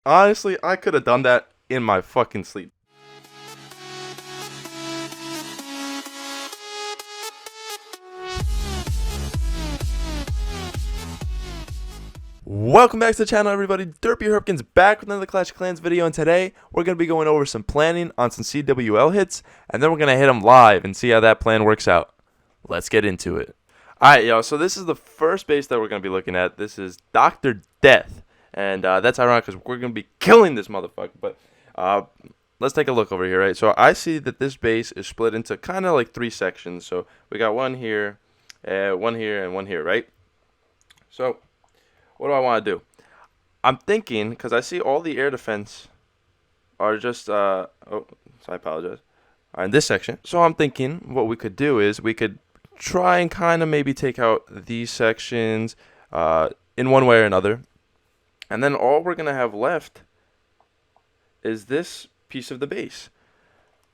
Honestly, I could have done that in my fucking sleep. Welcome back to the channel, everybody. Herpyderpkinzzz back with another Clash of Clans video, and today we're going to be going over some planning on some CWL hits, and then we're going to hit them live and see how that plan works out. Let's get into it. Alright, y'all, so this is the first base that we're going to be looking at. This is Dr. Death, and that's ironic because we're going to be killing this motherfucker, but let's take a look over here, right? So I see that this base is split into kind of like three sections. So we got one here, and one here, right? So what do I want to do? I'm thinking, because I see all the air defense are just, oh, so I apologize, are in this section. So I'm thinking what we could do is we could try and kind of maybe take out these sections in one way or another. And then all we're going to have left is this piece of the base,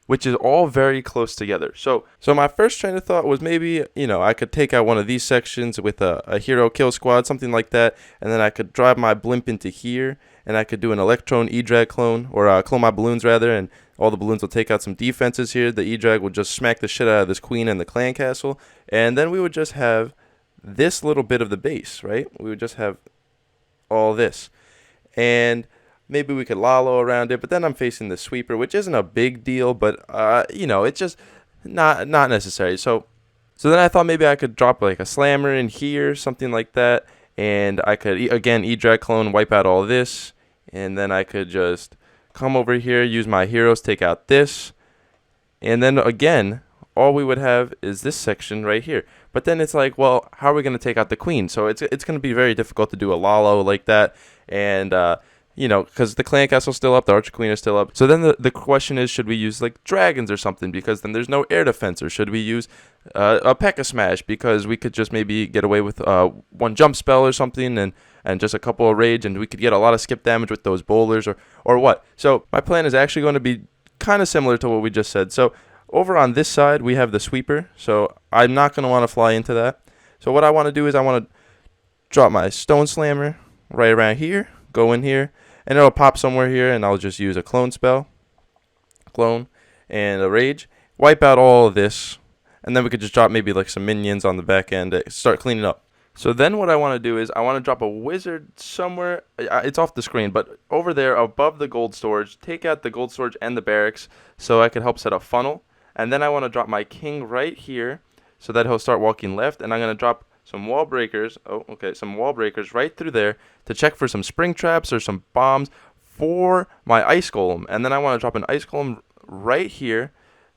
which is all very close together. So my first train of thought was maybe, I could take out one of these sections with a hero kill squad, something like that, and then I could drive my blimp into here, and I could do an ELECTRONE E-Drag clone, or clone my balloons rather, and all the balloons will take out some defenses here. The E-Drag will just smack the shit out of this queen and the clan castle, and then we would just have this little bit of the base, right? We would just have all this, and maybe we could lalo around it, but then I'm facing the sweeper, which isn't a big deal, but it's just not necessary. So then I thought maybe I could drop like a slammer in here, something like that, and I could again E-Drag clone, wipe out all this, and then I could just come over here, use my heroes, take out this, and then again all we would have is this section right here. But then it's like, well, how are we going to take out the queen? So it's going to be very difficult to do a lalo like that, and because the clan castle's still up, the archer queen is still up. So then the question is, should we use like dragons or something, because then there's no air defense? Or should we use a P.E.K.K.A smash, because we could just maybe get away with one jump spell or something, and just a couple of rage, and we could get a lot of skip damage with those bowlers, or what? So my plan is actually going to be kind of similar to what we just said. So over on this side, we have the sweeper, so I'm not going to want to fly into that. So what I want to do is I want to drop my stone slammer right around here, go in here, and it'll pop somewhere here, and I'll just use a clone spell, clone, and a rage, wipe out all of this, and then we could just drop maybe like some minions on the back end to start cleaning up. So then what I want to do is I want to drop a wizard somewhere. It's off the screen, but over there above the gold storage, take out the gold storage and the barracks so I could help set a funnel. And then I want to drop my king right here so that he'll start walking left, and I'm going to drop some wall breakers. Some wall breakers right through there to check for some spring traps or some bombs for my ice golem. And then I want to drop an ice golem right here.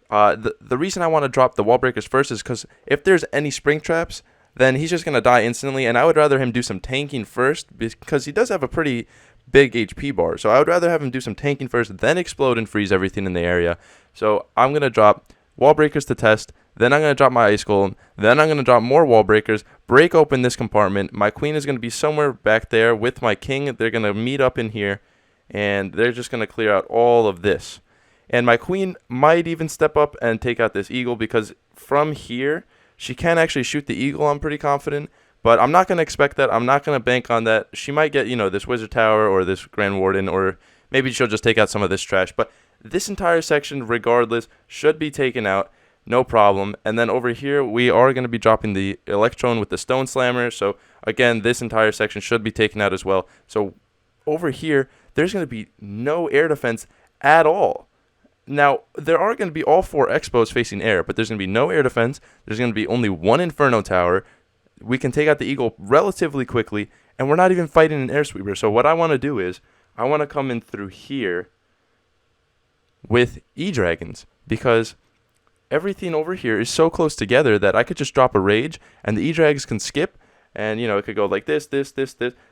The reason I want to drop the wall breakers first is because if there's any spring traps, then he's just going to die instantly, and I would rather him do some tanking first, because he does have a pretty big HP bar. So I would rather have him do some tanking first, then explode and freeze everything in the area. So I'm going to drop wall breakers to test, then I'm going to drop my ice golem, then I'm going to drop more wall breakers, break open this compartment. My queen is going to be somewhere back there with my king. They're going to meet up in here, and they're just going to clear out all of this. And my queen might even step up and take out this eagle, because from here she can actually shoot the eagle, I'm pretty confident. But I'm not going to expect that. I'm not going to bank on that. She might get, this wizard tower or this grand warden, or maybe she'll just take out some of this trash. But this entire section, regardless, should be taken out. No problem. And then over here, we are going to be dropping the ELECTRONE with the stone slammer. So again, this entire section should be taken out as well. So over here, there's going to be no air defense at all. Now, there are going to be all four expos facing air, but there's going to be no air defense. There's going to be only one inferno tower. We can take out the eagle relatively quickly, and we're not even fighting an air sweeper. So what I want to do is I want to come in through here with E-Dragons, because everything over here is so close together that I could just drop a rage, and the E-Drags can skip, and, it could go like this,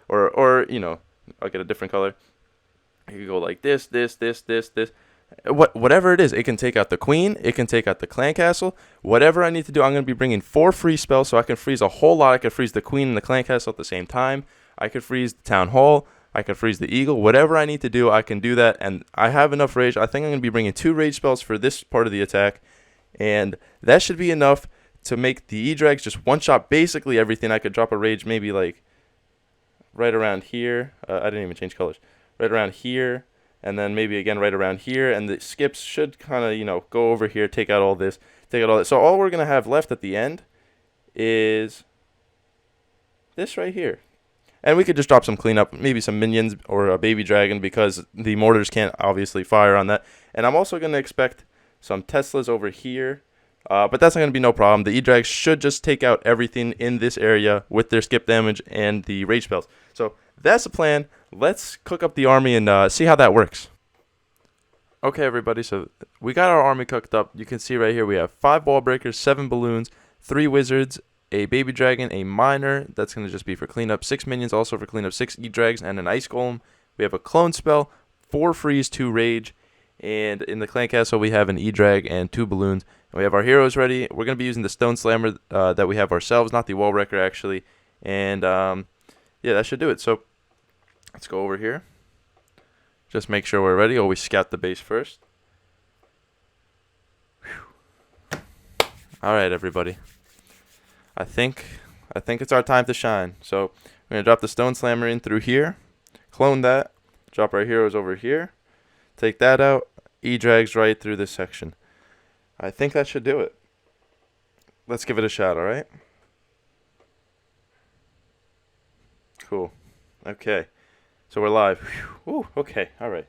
or I'll get a different color. It could go like this. Whatever it is, it can take out the queen, it can take out the clan castle. Whatever I need to do, I'm going to be bringing 4 free spells, so I can freeze a whole lot. I could freeze the queen and the clan castle at the same time. I could freeze the town hall. I could freeze the eagle. Whatever I need to do, I can do that. And I have enough rage. I think I'm going to be bringing 2 rage spells for this part of the attack. And that should be enough to make the E-Drags just one-shot basically everything. I could drop a rage maybe like right around here. I didn't even change colors. right around here, and then maybe again right around here, and the skips should kind of, you know, go over here, take out all this, take out all that. So all we're going to have left at the end is this right here. And we could just drop some cleanup, maybe some minions or a baby dragon, because the mortars can't obviously fire on that. And I'm also going to expect some Teslas over here, but that's not going to be no problem. The E-Drags should just take out everything in this area with their skip damage and the rage spells. So that's the plan. Let's cook up the army and see how that works. Okay, everybody, so we got our army cooked up. You can see right here we have 5 wall breakers, 7 balloons, 3 wizards, a baby dragon, a miner, that's going to just be for cleanup, 6 minions also for cleanup, 6 E-Drags, and an ice golem. We have a clone spell, 4 freeze, 2 rage, and in the clan castle we have an E-Drag and 2 balloons. And we have our heroes ready. We're going to be using the stone slammer that we have ourselves, not the wall breaker actually. And yeah, that should do it. So let's go over here. Just make sure we're ready. Always scout the base first. Whew. All right, everybody. I think it's our time to shine. So we're going to drop the stone slammer in through here. Clone that. Drop our heroes over here. Take that out. E-Drags right through this section. I think that should do it. Let's give it a shot, all right? Cool. Okay. So we're live. Whew. Okay, all right.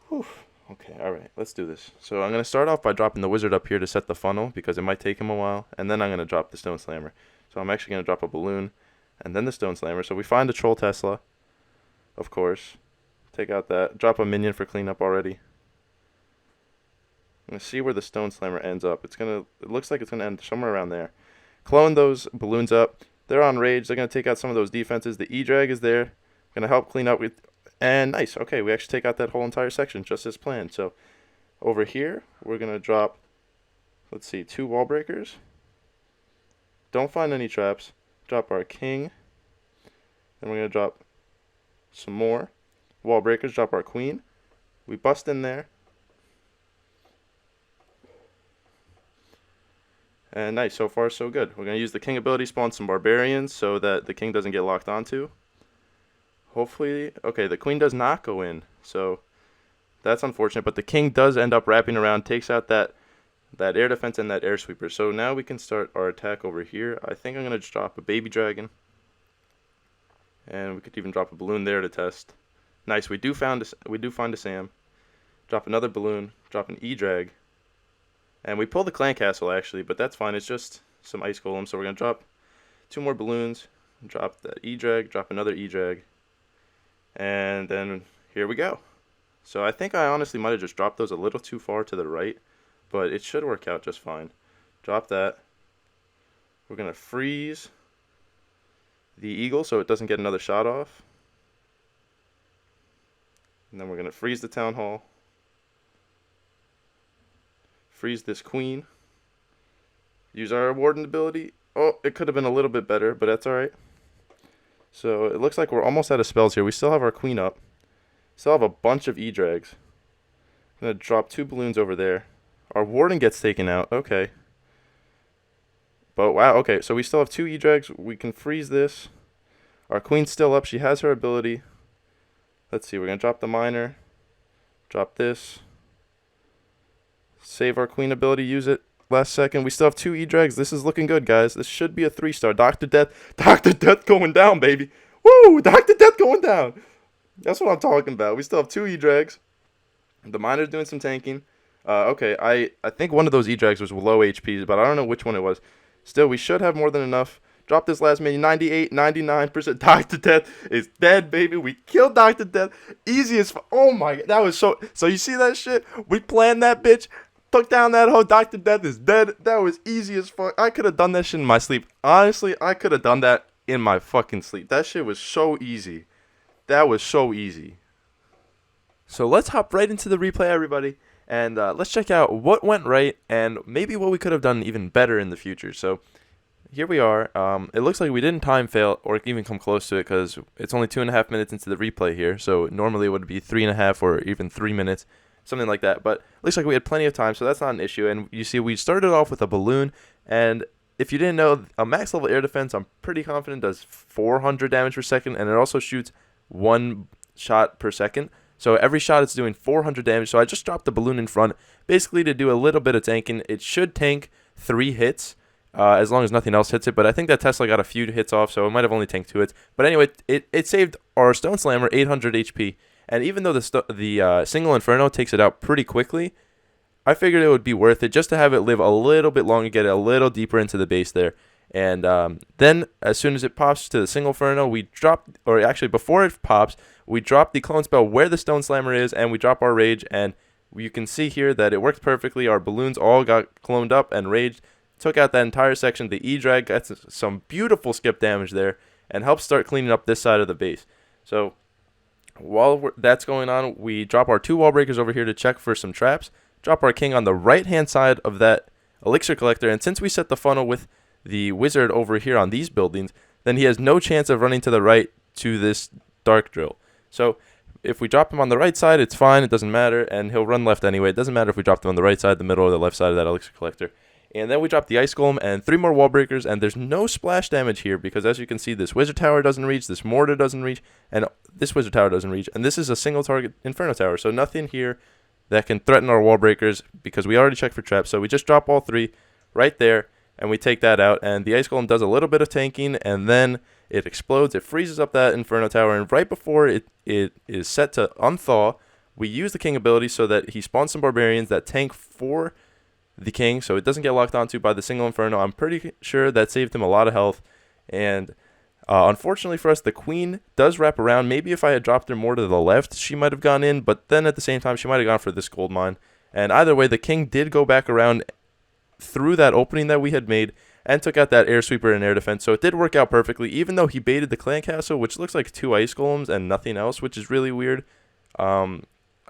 Whew. Okay, all right, let's do this. So I'm going to start off by dropping the wizard up here to set the funnel, because it might take him a while, and then I'm going to drop the stone slammer. So I'm actually going to drop a balloon, and then the stone slammer. So we find a troll Tesla, of course. Take out that. Drop a minion for cleanup already. I'm going to see where the stone slammer ends up. It looks like it's going to end somewhere around there. Clone those balloons up. They're on rage. They're going to take out some of those defenses. The E-Drag is there. Going to help clean up with... And nice. Okay, we actually take out that whole entire section just as planned. So over here, we're going to drop, let's see, 2 wall breakers. Don't find any traps. Drop our king. Then we're going to drop some more wall breakers. Drop our queen. We bust in there. And nice. So far, so good. We're going to use the king ability, spawn some barbarians so that the king doesn't get locked onto. Hopefully, okay, the queen does not go in, so that's unfortunate, but the king does end up wrapping around, takes out that air defense and that air sweeper. So now we can start our attack over here. I think I'm going to just drop a baby dragon, and we could even drop a balloon there to test. Nice, we do find a Sam. Drop another balloon, drop an E-Drag, and we pull the clan castle actually, but that's fine, it's just some ice golems. So we're going to drop 2 more balloons, drop that E-Drag, drop another E-Drag. And then here we go. So I think I honestly might have just dropped those a little too far to the right, but it should work out just fine. Drop that. We're going to freeze the eagle so it doesn't get another shot off. And then we're going to freeze the town hall. Freeze this queen. Use our warden ability. Oh, it could have been a little bit better, but that's alright. So it looks like we're almost out of spells here. We still have our queen up. Still have a bunch of E-Drags. I'm going to drop 2 balloons over there. Our warden gets taken out. Okay. But wow, okay. So we still have 2 E-Drags. We can freeze this. Our queen's still up. She has her ability. Let's see. We're going to drop the miner. Drop this. Save our queen ability. Use it. Last second. We still have 2 E-Drags. This is looking good, guys. This should be a 3-star. Dr. Death. Dr. Death going down, baby. Woo! Dr. Death going down. That's what I'm talking about. We still have 2 E-Drags. The miner's doing some tanking. Okay, I think one of those E-Drags was low HP, but I don't know which one it was. Still, we should have more than enough. Drop this last minion. 98, 99%. Dr. Death is dead, baby. We killed Dr. Death. Easy as oh my god. That was so you see that shit? We planned that bitch. Took down that hoe. Dr. Death is dead. That was easy as fuck. I could have done that shit in my sleep. Honestly, I could have done that in my fucking sleep. That shit was so easy. That was so easy. So let's hop right into the replay, everybody. And let's check out what went right and maybe what we could have done even better in the future. So here we are. It looks like we didn't time fail or even come close to it because it's only 2.5 minutes into the replay here. So normally it would be 3.5 or even 3 minutes. Something like that, but looks like we had plenty of time, so that's not an issue. And you see, we started off with a balloon, and if you didn't know, a max level air defense, I'm pretty confident, does 400 damage per second, and it also shoots 1 shot per second. So every shot it's doing 400 damage. So I just dropped the balloon in front basically to do a little bit of tanking. It should tank 3 hits as long as nothing else hits it. But I think that Tesla got a few hits off, so it might have only tanked 2 hits. But anyway, it saved our Stone Slammer 800 HP. And even though the single Inferno takes it out pretty quickly, I figured it would be worth it just to have it live a little bit longer, get it a little deeper into the base there. And then as soon as it pops to the single Inferno, we drop, or actually before it pops, we drop the clone spell where the Stone Slammer is, and we drop our rage. And you can see here that it worked perfectly. Our balloons all got cloned up and raged, took out that entire section. The E-Drag gets some beautiful skip damage there and helps start cleaning up this side of the base. So while that's going on, we drop our 2 wall breakers over here to check for some traps. Drop our king on the right-hand side of that elixir collector, and since we set the funnel with the wizard over here on these buildings, then he has no chance of running to the right to this dark drill. So if we drop him on the right side, it's fine, it doesn't matter, and he'll run left anyway. It doesn't matter if we drop him on the right side, the middle, or the left side of that elixir collector. And then we drop the ice golem and 3 more wall breakers, and there's no splash damage here because, as you can see, this wizard tower doesn't reach, this mortar doesn't reach, and this wizard tower doesn't reach, and this is a single target inferno tower, so nothing here that can threaten our wall breakers because we already checked for traps. So we just drop all 3 right there, and we take that out, and the ice golem does a little bit of tanking, and then it explodes. It freezes up that inferno tower, and right before it is set to unthaw, we use the king ability so that he spawns some barbarians that tank for the king, so it doesn't get locked onto by the single inferno. I'm pretty sure that saved him a lot of health, and unfortunately for us, the queen does wrap around. Maybe if I had dropped her more to the left, she might have gone in, but then at the same time, she might have gone for this gold mine. And either way, the king did go back around through that opening that we had made and took out that air sweeper and air defense, so it did work out perfectly, even though he baited the clan castle, which looks like 2 ice golems and nothing else, which is really weird. I'm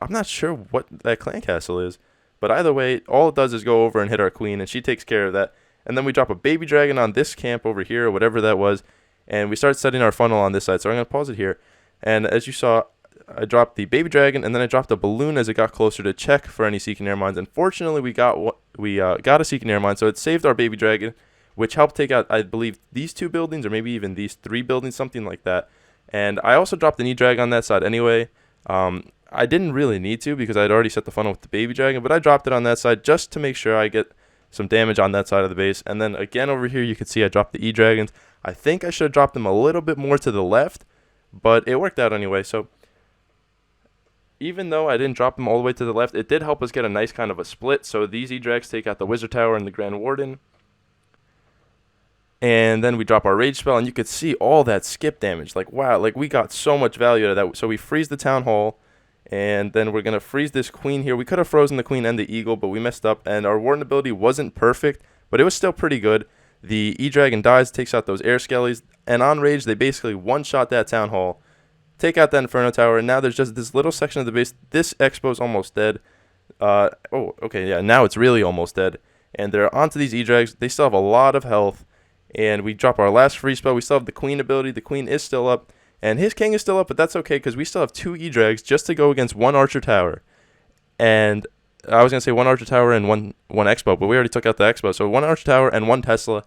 not sure what that clan castle is, but either way, all it does is go over and hit our queen, and she takes care of that. And then we drop a baby dragon on this camp over here, or whatever that was, and we start setting our funnel on this side. So I'm going to pause it here. And as you saw, I dropped the baby dragon, and then I dropped a balloon as it got closer to check for any seeking air mines. Unfortunately, we got a seeking air mine, so it saved our baby dragon, which helped take out, I believe, these 2 buildings, or maybe even these 3 buildings, something like that. And I also dropped an E-Drag on that side anyway. I didn't really need to because I'd already set the funnel with the baby dragon, but I dropped it on that side just to make sure I get some damage on that side of the base. And then again over here, you can see I dropped the E-Dragons. I think I should have dropped them a little bit more to the left, but it worked out anyway. So even though I didn't drop them all the way to the left, it did help us get a nice kind of a split. So these E-Drags take out the Wizard Tower and the Grand Warden. And then we drop our Rage Spell, and you could see all that skip damage. Like, wow, like we got so much value out of that. So we freeze the Town Hall, and then we're going to freeze this Queen here. We could have frozen the Queen and the Eagle, but we messed up. And our Warden ability wasn't perfect, but it was still pretty good. The E-Dragon dies, takes out those Air Skellies, and on Rage, they basically one-shot that Town Hall, take out that Inferno Tower, and now there's just this little section of the base. This Expo's almost dead. Now it's really almost dead. And they're onto these E-Drags. They still have a lot of health. And we drop our last free spell. We still have the Queen ability. The Queen is still up. And his King is still up, but that's okay because we still have 2 E-Drags just to go against 1 Archer Tower. And I was going to say 1 Archer Tower and one Expo, but we already took out the Expo. So 1 Archer Tower and 1 Tesla.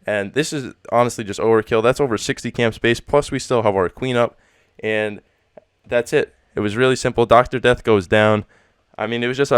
And this is honestly just overkill. That's over 60 camp space. Plus we still have our Queen up. And that's it. It was really simple. Dr. Death goes down. I mean, it was just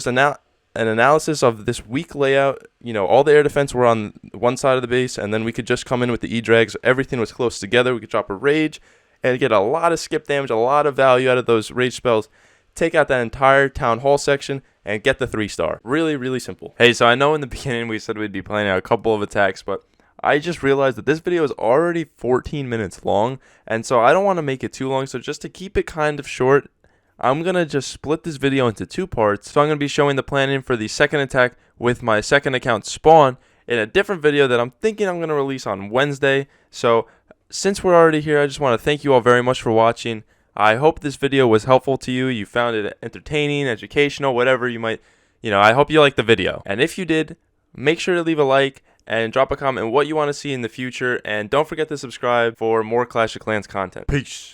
an analysis of this weak layout. You know, all the air defense were on one side of the base, and then we could just come in with the E-Drags. Everything was close together. We could drop a Rage and get a lot of skip damage, a lot of value out of those Rage spells, take out that entire Town Hall section, and get the 3-star. Really, really simple. Hey, so I know in the beginning we said we'd be planning out a couple of attacks, but I just realized that this video is already 14 minutes long, and so I don't want to make it too long. So just to keep it kind of short, I'm going to just split this video into 2 parts. So I'm going to be showing the planning for the second attack with my second account Spawn in a different video that I'm thinking I'm going to release on Wednesday. So since we're already here, I just want to thank you all very much for watching. I hope this video was helpful to you. You found it entertaining, educational, whatever you might, I hope you liked the video. And if you did, make sure to leave a like and drop a comment on what you want to see in the future. And don't forget to subscribe for more Clash of Clans content. Peace.